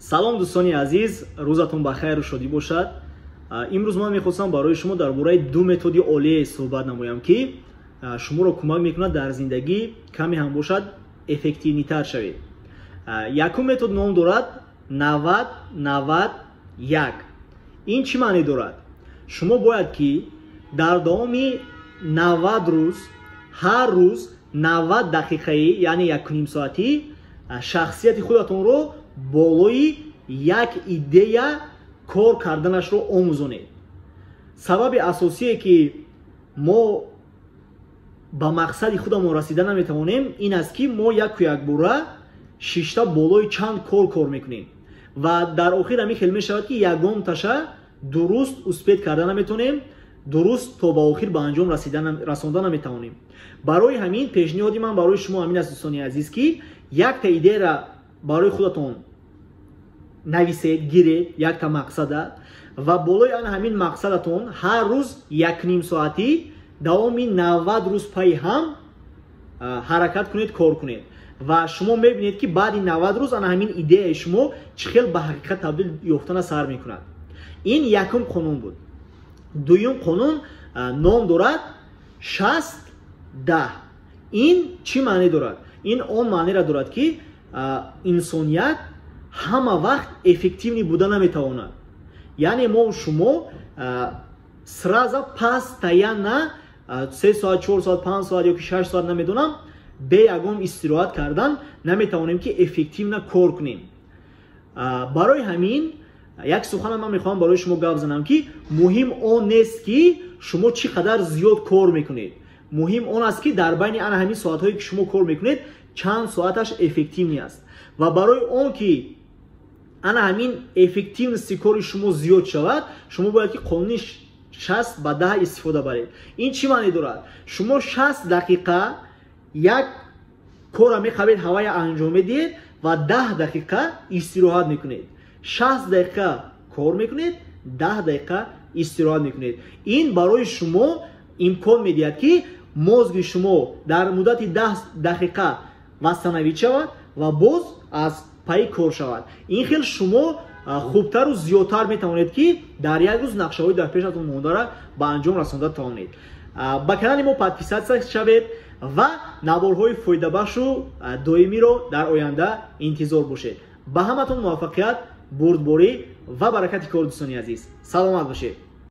салом дӯстони азиз, рӯзатон ба хайру шодӣ бошад. имрӯз ман мехостам барои шумо дар бораи ду методи олие суҳбат намоям ки шуморо кӯмак мекунад дар зиндагӣ каме ҳам бошад эффективнитар шавед. Якум метод ном дорад 90-90-1. ин чӣ маъне дорад? шумо бояд ки дар давоми 90 рӯз ҳар рӯз 90 дақиқаи яъне 1.5 соатӣ шахсияти худатонро болои як идея кор карданашро омӯзонед. сабаби асосие ки мо ба мақсади худамон расида наметавонем ин аст ки мо якбора шишта болои чанд кор мекунем ва дар охир ҳамин хел мешавад ки ягонташа дуруст успед карда наметавонем, дуруст то ба охир ба анҷом расонда наметавонем. барои ҳамин пешниҳоди ман барои шумо ҳамин аст дӯстони азиз ки якта идеяра барои худатон нависед, гиред якта мақсада ва болои ана ҳамин мақсадатон ҳар рӯз 1.5 соатӣ давоми 90 рӯз пайи ҳам ҳаракат кунед, кор кунед ва шумо мебинед ки баъди 90 рӯз ана ҳамин идеяи шумо чӣ хел ба ҳақиқат табдил ёфтана сар мекунад. ин якум қонун буд. дуюм қонун ном дорад 60-10. ин чӣ маъне дорад? ин он маънеро дорад ки инсоният ҳама вақт эффективни буда наметавонад. яъне мо шумо сраза пас таяна 3 соат 4 соат 5 соат ё ки 6 соат намедонам бе ягон истироҳат кардан наметавонем ки эффективна кор кунем. барои ҳамин як сухана ман мехоҳам барои шумо гап занам ки муҳим он нест ки шумо чӣ қадар зиёд кор мекунед. муҳим он аст ки дар байни ана ҳамин соатҳое ки шумо кор мекунед чанд соаташ эффективни аст. ва барои он ки ана ҳамин эффективности кори шумо зиёд шавад, шумо бояд ки қонуни 60-10 истифода баред. ин чӣ маъне дорад? шумо 60 дақиқа як кора мехабед, ҳавая анҷом медиҳед ва 10 дақиқа истироҳат мекунед. 60 дақиқа кор мекунед, 10 дақиқа истироҳат мекунед. ин барои шумо имкон медиҳад ки мозги шумо дар муддати 10 дақиқа вастанавид шавад ва боз аз пай кор шавад. ин хел шумо хубтару зиёдтар метавонед ки дар як рӯз нақшаҳои дар пешатон мондара ба анҷом расонда тавонед. ба канали мо подписатсия шавед ва наборҳои фоидабахшу доимиро дар оянда интизор бошед. ба ҳаматон муваффақият, бурдборӣ ва баракати кор дӯстони азиз. саломат бошед.